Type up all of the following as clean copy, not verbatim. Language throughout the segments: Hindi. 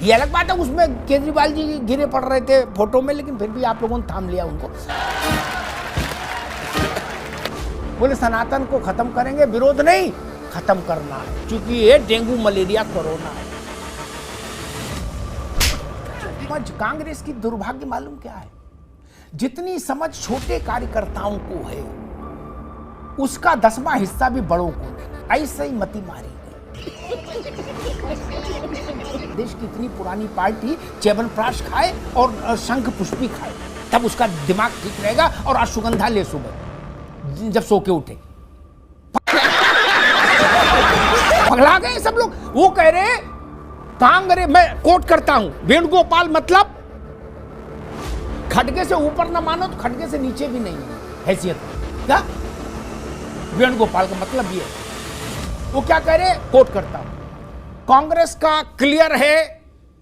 ये अलग बात है, उसमें केजरीवाल जी गिरे पड़ रहे थे फोटो में, लेकिन फिर भी आप लोगों ने थाम लिया उनको। बोले सनातन को खत्म करेंगे, विरोध नहीं, खत्म करना है, क्योंकि ये डेंगू मलेरिया कोरोना है। कांग्रेस की दुर्भाग्य मालूम क्या है? जितनी समझ छोटे कार्यकर्ताओं को है, उसका 10वां हिस्सा भी बड़ों को नहीं। ऐसे ही मती मारी गई। देश की इतनी पुरानी पार्टी च्यवनप्राश खाए और शंख पुष्पी खाए, तब उसका दिमाग ठीक रहेगा। और अश्वगंधा ले सुबह जब सो के उठे। पगला गए सब लोग। वो कह रहे कांग्रेस, मैं कोट करता हूं, वेणुगोपाल मतलब खड़गे से ऊपर ना मानो तो खड़गे से नीचे भी नहीं है हैसियत। क्या वेणुगोपाल का मतलब ये है। वो क्या कह रहे, कोट करता हूं, कांग्रेस का क्लियर है,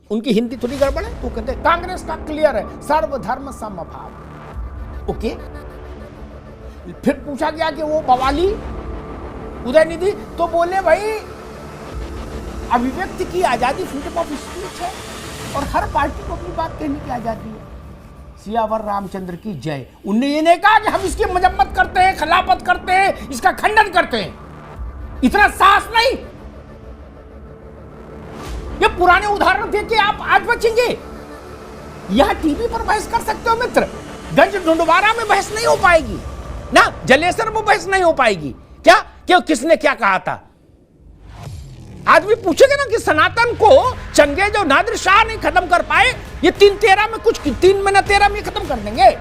उनकी हिंदी थोड़ी गड़बड़ है, तो कहते हैं कांग्रेस का क्लियर है, सर्वधर्म समभाव। ओके। फिर पूछा गया कि वो बवाली उदयनिधि, तो बोले भाई अभिव्यक्ति की आजादी, फ्रीडम ऑफ स्पीच है, और हर पार्टी को अपनी बात कहने की आजादी है। सियावर रामचंद्र की जय। उनने ये नहीं कहा कि हम इसकी मजम्मत करते हैं, खिलाफत करते हैं, इसका खंडन करते हैं। इतना साहस नहीं। ये पुराने उदाहरण देख के आप आज बचेंगे। यहां टीवी पर बहस कर सकते हो मित्र, गंज डुंडवारा में बहस नहीं हो पाएगी ना, जलेसर में बहस नहीं हो पाएगी। क्या क्यों, किसने क्या कहा था? आदमी पूछेगा ना कि सनातन को चंगेज और नादिर शाह नहीं खत्म कर पाए, ये 3 महीना 13 में खत्म कर देंगे।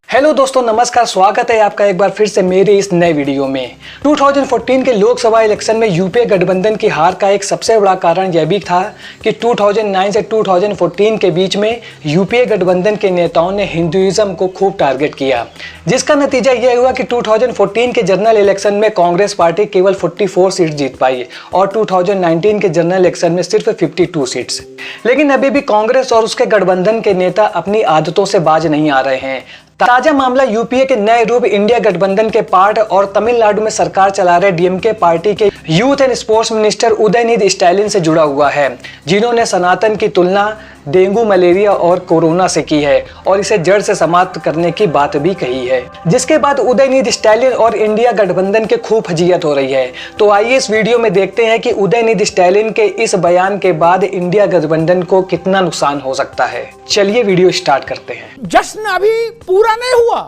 हेलो दोस्तों, नमस्कार, स्वागत है आपका एक बार फिर से मेरे इस नए वीडियो में। 2014 के लोकसभा इलेक्शन में यूपीए गठबंधन की हार का एक सबसे बड़ा कारण यह भी था कि 2009 से 2014 के बीच में यूपीए गठबंधन के नेताओं ने हिंदुइज्म को खूब टारगेट किया, जिसका नतीजा यह हुआ कि 2014 के जनरल इलेक्शन में कांग्रेस पार्टी केवल 44 सीट जीत पाई और 2019 के जनरल इलेक्शन में सिर्फ 52 सीट्स। लेकिन अभी भी कांग्रेस और उसके गठबंधन के नेता अपनी आदतों से बाज नहीं आ रहे हैं। ताजा मामला यूपीए के नए रूप इंडिया गठबंधन के पार्ट और तमिलनाडु में सरकार चला रहे डीएमके पार्टी के youth and sports minister Udhayanidhi Stalin से जुड़ा हुआ है, जिन्होंने सनातन की तुलना डेंगू, मलेरिया और कोरोना से की है और इसे जड़ से समाप्त करने की बात भी कही है, जिसके बाद उदयनिधि स्टैलिन और इंडिया गठबंधन के खूब फजीयत हो रही है। तो आइए इस वीडियो में देखते हैं कि उदयनिधि स्टैलिन के इस बयान के बाद इंडिया गठबंधन को कितना नुकसान हो सकता है। चलिए वीडियो स्टार्ट करते हैं। जश्न अभी पूरा नहीं हुआ,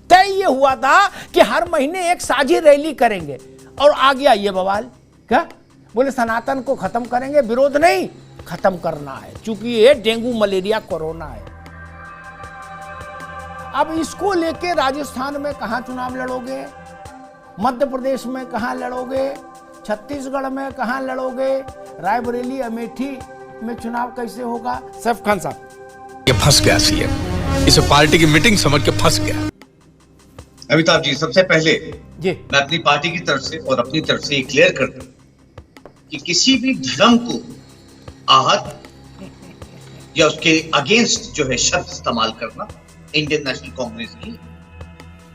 तय ये हुआ था कि हर महीने एक साझी रैली करेंगे, और आ गया ये बवाल। क्या बोले सनातन को खत्म करेंगे, विरोध नहीं, खत्म करना है, क्योंकि ये डेंगू मलेरिया कोरोना है। अब इसको लेके राजस्थान में कहां चुनाव लड़ोगे, मध्य प्रदेश में कहां लड़ोगे, छत्तीसगढ़ में कहां लड़ोगे, रायबरेली अमेठी में चुनाव कैसे होगा? सैफ खान साहब, ये फंस गया सीएम, इसे पार्टी की मीटिंग समझ के फंस गया। अमिताभ जी, सबसे पहले जी मैं अपनी पार्टी की तरफ से और अपनी तरफ से क्लियर कर दूं कि किसी भी धर्म को आहत या उसके अगेंस्ट जो है शब्द इस्तेमाल करना इंडियन नेशनल कांग्रेस की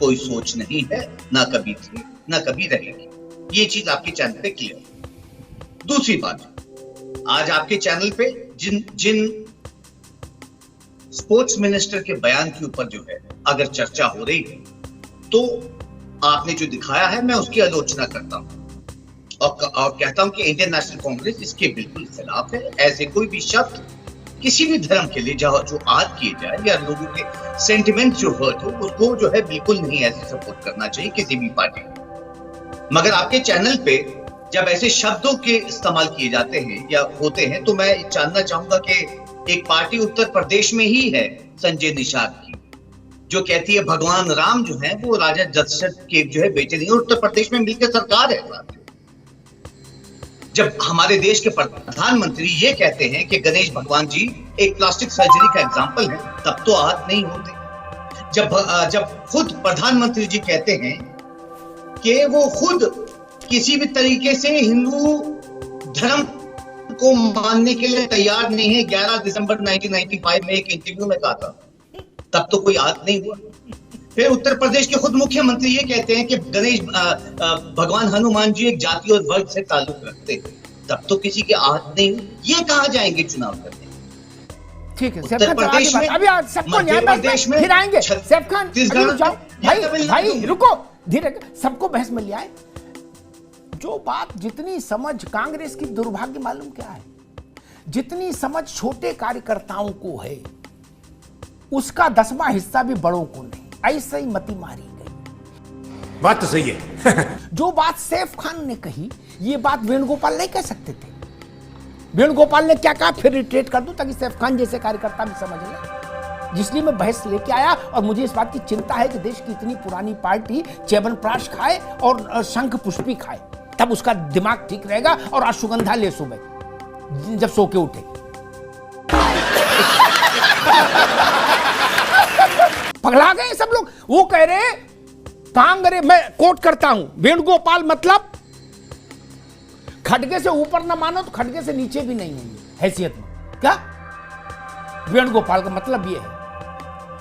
कोई सोच नहीं है, ना कभी थी ना कभी रहेगी। ये चीज आपके चैनल पे क्लियर। दूसरी बात, आज आपके चैनल पे जिन स्पोर्ट्स मिनिस्टर के बयान के ऊपर जो है अगर चर्चा हो रही है, तो आपने जो दिखाया है मैं उसकी आलोचना करता हूं और कहता हूं कि इंडियन नेशनल कांग्रेस इसके बिल्कुल खिलाफ है। ऐसे कोई भी शब्द किसी भी धर्म के लिए जो आद किए जाए या लोगों के सेंटिमेंट जो हर्ट हो, उसको जो है बिल्कुल नहीं ऐसे सपोर्ट करना चाहिए किसी भी पार्टी को। मगर आपके चैनल पे जब ऐसे शब्दों के इस्तेमाल किए जाते हैं या होते हैं, तो मैं जानना चाहूंगा कि एक पार्टी उत्तर प्रदेश में ही है संजय निषाद की, जो कहती है भगवान राम जो है वो राजा दशरथ के जो है बेटे नहीं, और उत्तर प्रदेश में मिलकर सरकार है। जब हमारे देश के प्रधानमंत्री ये कहते हैं कि गणेश भगवान जी एक प्लास्टिक सर्जरी का एग्जाम्पल है, तब तो आहत नहीं होते। जब खुद प्रधानमंत्री जी कहते हैं कि वो खुद किसी भी तरीके से हिंदू धर्म को मानने के लिए तैयार नहीं है, 11 दिसंबर 1995 में एक इंटरव्यू में कहा था, तब तो कोई आहत नहीं हुआ। फिर उत्तर प्रदेश के खुद मुख्यमंत्री ये कहते हैं कि गणेश भगवान हनुमान जी एक जाति और वर्ग से ताल्लुक रखते हैं, तब तो किसी की आहत नहीं हुई, ये कहाँ जाएंगे चुनाव करने। ठीक है उत्तर प्रदेश में, अभी सबको मध्य प्रदेश में, फिर आएंगे सैफ खान, छत्तीसगढ़, जाओ भाई तमिलनाडु भाई रुको, धीरे सबको बहस में ले आए। जो बात जितनी समझ कांग्रेस की दुर्भाग्य मालूम क्या है, जितनी समझ छोटे कार्यकर्ताओं को है उसका 10वां हिस्सा भी बड़ों को नहीं। ऐसे ही मती मारी गई। बात तो सही है। जो बात सैफ खान ने कही ये बात वेणुगोपाल नहीं कह सकते थे। वेणुगोपाल ने क्या कहा, फिर रिट्रेट कर दूं ताकि सैफ खान जैसे कार्यकर्ता भी समझ ले, जिसलिए मैं बहस लेके आया। और मुझे इस बात की चिंता है कि देश की इतनी पुरानी पार्टी च्यवनप्राश खाए और शंख पुष्पी खाए, तब उसका दिमाग ठीक रहेगा। और अश्वगंधा ले सुबह जब सो के उठे। पगला गए सब लोग। वो कह रहे कांग्रेस, मैं कोट करता हूं, वेणुगोपाल मतलब खड़गे से ऊपर ना मानो तो खड़गे से नीचे भी नहीं होंगे हैसियत में। क्या वेणुगोपाल का मतलब ये है,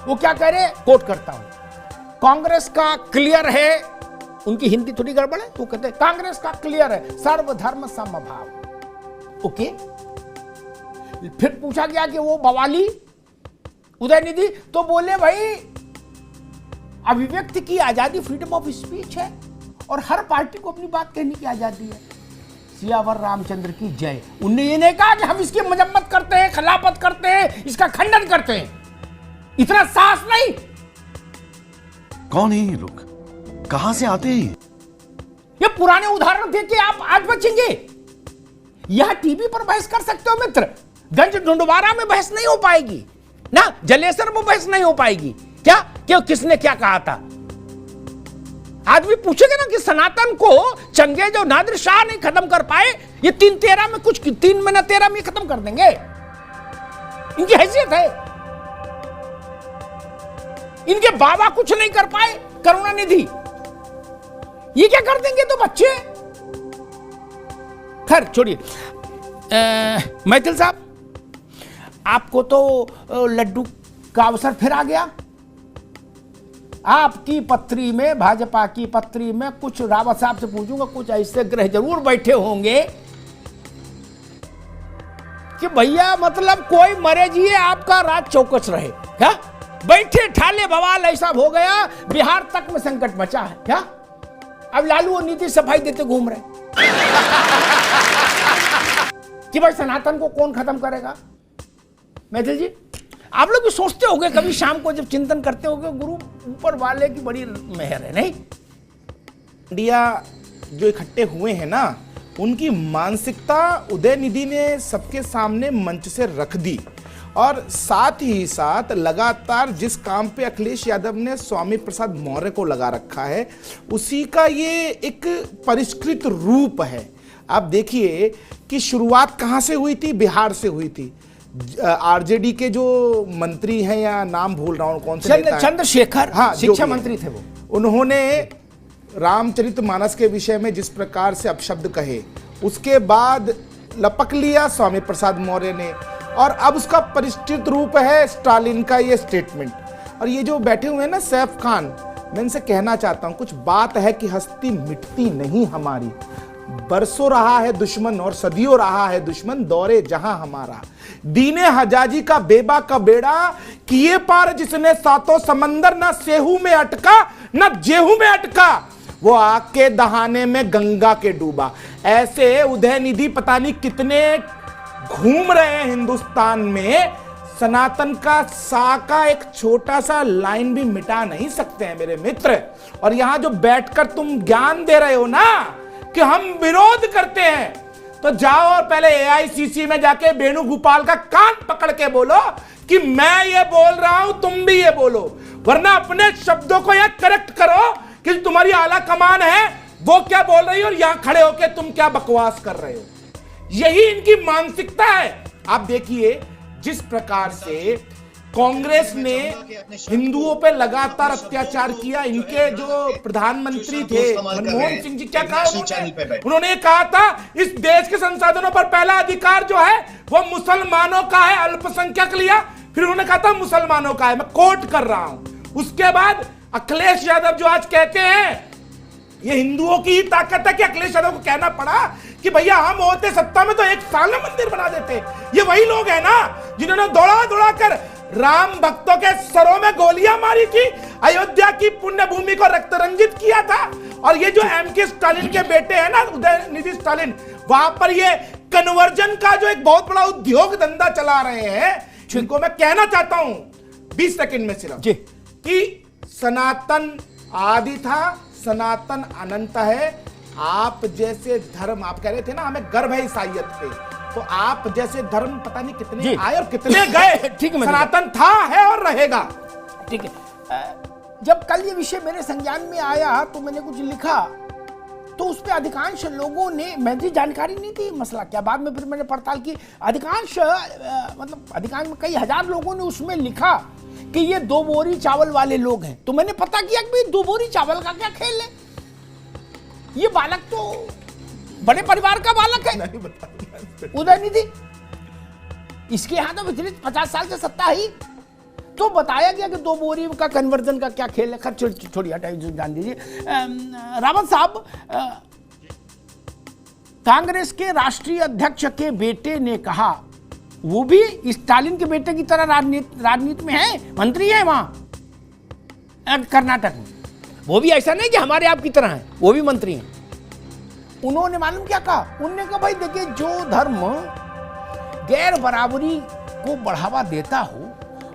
वो क्या कह रहे, कोट करता हूं, कांग्रेस का क्लियर है, उनकी हिंदी थोड़ी गड़बड़ है, वो कहते हैं कांग्रेस का क्लियर है सर्वधर्म समभाव। ओके, फिर पूछा गया कि वो बवाली उदयनिधि, तो बोले भाई अभिव्यक्ति की आजादी फ्रीडम ऑफ स्पीच है और हर पार्टी को अपनी बात कहने की आजादी है। सियावर रामचंद्र की जय। उनने ये नहीं कहा कि हम इसकी मजम्मत करते हैं, खिलाफत करते हैं, इसका खंडन करते हैं। इतना साहस नहीं। कौन है ये लोग, कहां से आते हैं? ये पुराने उदाहरण थे कि आप आज बचेंगे। यह टीवी पर बहस कर सकते हो मित्र, गंज ढूंढवारा में बहस नहीं हो पाएगी ना, जलेसर में बहस नहीं हो पाएगी। क्या क्यों, किसने क्या कहा था? आदमी पूछेगा ना कि सनातन को चंगेज और नादिर शाह नहीं खत्म कर पाए, ये 3-13 में कुछ 3 महीना 13 में खत्म कर देंगे। इनकी हैसियत है। इनके बाबा कुछ नहीं कर पाए, करुणानिधि, ये क्या कर देंगे तो बच्चे। खैर छोड़िए। मैथिल साहब, आपको तो लड्डू का अवसर फिर आ गया। आपकी पत्री में, भाजपा की पत्री में कुछ रावत साहब से पूछूंगा, कुछ ऐसे ग्रह जरूर बैठे होंगे कि भैया मतलब कोई मरे जिए आपका राज चौकस रहे। क्या बैठे ठाले बवाल ऐसा हो गया, बिहार तक में संकट मचा है। क्या अब लालू और नीतीश सफाई देते घूम रहे कि भाई सनातन को कौन खत्म करेगा। मैथिल जी, आप लोग भी सोचते होंगे कभी शाम को जब चिंतन करते होंगे, गुरु ऊपर वाले की बड़ी मेहर है, नहीं? इंडिया जो इकट्ठे हुए हैं ना, उनकी मानसिकता उदयनिधि ने सबके सामने मंच से रख दी। और साथ ही साथ लगातार जिस काम पे अखिलेश यादव ने स्वामी प्रसाद मौर्य को लगा रखा है, उसी का ये एक परिष्कृत रूप है। आप देखिए कि शुरुआत कहाँ से हुई थी, बिहार से हुई थी। आरजेडी के जो मंत्री हैं, या नाम भूल रहा हूं कौन से, चंद्रशेखर, हाँ, शिक्षा मंत्री थे वो। उन्होंने रामचरितमानस के विषय में जिस प्रकार से अपशब्द कहे, उसके बाद लपक लिया स्वामी प्रसाद मौर्य ने, और अब उसका परिष्कृत रूप है स्टालिन का ये स्टेटमेंट। और ये जो बैठे हुए हैं ना सैफ खान, मैं इनसे कहना चाहता हूं, कुछ बात है कि हस्ती मिटती नहीं हमारी। बरसों रहा है दुश्मन और सदियों रहा है दुश्मन, दौरे जहां हमारा। दीने हजाजी का बेबा का बेड़ा किए पार जिसने सातों समंदर, ना सेहू में अटका ना जेहू में अटका, वो आग के दहाने में गंगा के डूबा। ऐसे उदयनिधि पता नहीं कितने घूम रहे हैं हिंदुस्तान में, सनातन का सा का एक छोटा सा लाइन भी मिटा नहीं सकते हैं मेरे मित्र। और यहां जो बैठकर तुम ज्ञान दे रहे हो ना कि हम विरोध करते हैं, तो जाओ और पहले एआईसीसी में जाके वेणुगोपाल का कान पकड़ के बोलो कि मैं ये बोल रहा हूं, तुम भी ये बोलो। वरना अपने शब्दों को यह करेक्ट करो कि तुम्हारी आला कमान है वो क्या बोल रही हो और यहां खड़े होके तुम क्या बकवास कर रहे हो। यही इनकी मानसिकता है। आप देखिए जिस प्रकार से कांग्रेस ने हिंदुओं पे लगातार अत्याचार किया। इनके जो प्रधानमंत्री थे मनमोहन सिंह जी, क्या कहा उन्होंने कहा था इस देश के संसाधनों पर पहला अधिकार जो है वो मुसलमानों का है, अल्पसंख्यक लिया, फिर उन्होंने कहा था मुसलमानों का है। मैं कोट कर रहा हूं। उसके बाद अखिलेश यादव जो आज कहते हैं, ये हिंदुओं की ही ताकत है कि अखिलेश यादव को कहना पड़ा कि कि भैया हम होते सत्ता में तो 1 साल में मंदिर बना देते। ये वही लोग हैं ना जिन्होंने दौड़ा दौड़ा कर राम भक्तों के सरों में गोलियां मारी थी, अयोध्या की पुण्य भूमि को रक्त रंजित किया था। और ये जो एम.के. स्टालिन के बेटे हैं ना, उदयनिधि स्टालिन, वहां पर ये कन्वर्जन का जो एक बहुत बड़ा उद्योग धंधा चला रहे हैं, जिनको मैं कहना चाहता हूं 20 सेकंड में सिर्फ जी कि सनातन आदि था, सनातन अनंत है। आप जैसे धर्म, आप कह रहे थे ना हमें गर्व है ईसाइयत पे, तो आप जैसे धर्म पता नहीं कितने आए और कितने गए। ठीक है, सनातन था, है और रहेगा। ठीक है। जब कल ये विषय मेरे संज्ञान में आया तो मैंने कुछ लिखा, तो उस पे अधिकांश लोगों ने, मुझे जानकारी नहीं थी मसला क्या, बाद में फिर मैंने पड़ताल की, अधिकांश में कई हजार लोगों ने उसमें लिखा कि ये 2 बोरी चावल वाले लोग हैं। तो मैंने पता किया कि भाई 2 बोरी चावल का क्या खेल है, ये बालक तो बड़े परिवार का बालक है उदयनिधि, इसके यहां तो पिछले 50 साल से सत्ता ही। तो बताया गया कि 2 बोरी का कन्वर्जन का क्या खेल है। खैर छोड़िए, हटाइए, जान दीजिए। रावत साहब, कांग्रेस के राष्ट्रीय अध्यक्ष के बेटे ने कहा, वो भी स्टालिन के बेटे की तरह राजनीति में है, मंत्री है वहां कर्नाटक में। वो भी ऐसा नहीं कि हमारे आप की तरह है, वो भी मंत्री हैं। उन्होंने मालूम क्या कहा? उन्होंने कहा भाई देखिए, जो धर्म गैर बराबरी को बढ़ावा देता हो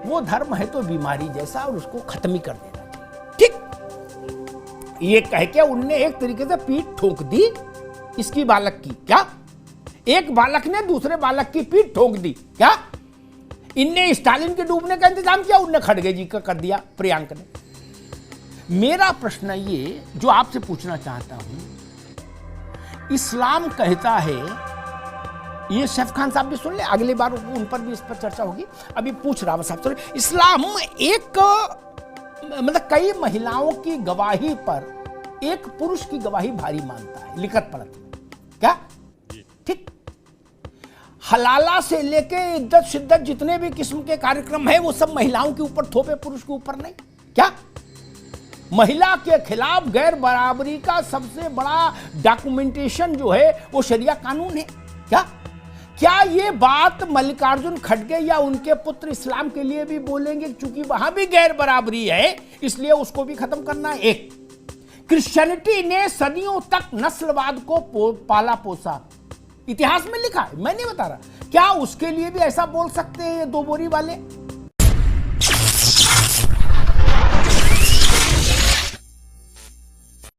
वो धर्म है तो बीमारी जैसा, और उसको खत्म ही कर देना चाहिए। ठीक, ये कह के उनने एक तरीके से पीठ ठोक दी इसकी बालक की। क्या एक बालक ने दूसरे बालक की पीठ ठोक दी क्या? इनने स्टालिन के डूबने का इंतजाम किया, उनने खड़गे जी का कर दिया, प्रियंक ने। मेरा प्रश्न ये जो आपसे पूछना चाहता हूं, इस्लाम कहता है, ये सैफ खान साहब भी सुन ले, अगली बार उन पर भी इस पर चर्चा होगी, अभी पूछ रहा साहब सुन। इस्लाम एक मतलब कई महिलाओं की गवाही पर एक पुरुष की गवाही भारी मानता है, लिखत पढ़त क्या? ठीक, हलाला से लेके इद्दत शिद्दत जितने भी किस्म के कार्यक्रम है वो सब महिलाओं के ऊपर थोपे, पुरुष के ऊपर नहीं। क्या महिला के खिलाफ गैर बराबरी का सबसे बड़ा डॉक्यूमेंटेशन जो है वो शरिया कानून है। क्या ये बात मल्लिकार्जुन खड़गे या उनके पुत्र इस्लाम के लिए भी बोलेंगे, क्योंकि वहां भी गैर बराबरी है इसलिए उसको भी खत्म करना है? एक, क्रिश्चियनिटी ने सदियों तक नस्लवाद को पाला पोसा, इतिहास में लिखा है, मैं नहीं बता रहा। क्या उसके लिए भी ऐसा बोल सकते हैं ये 2 बोरी वाले?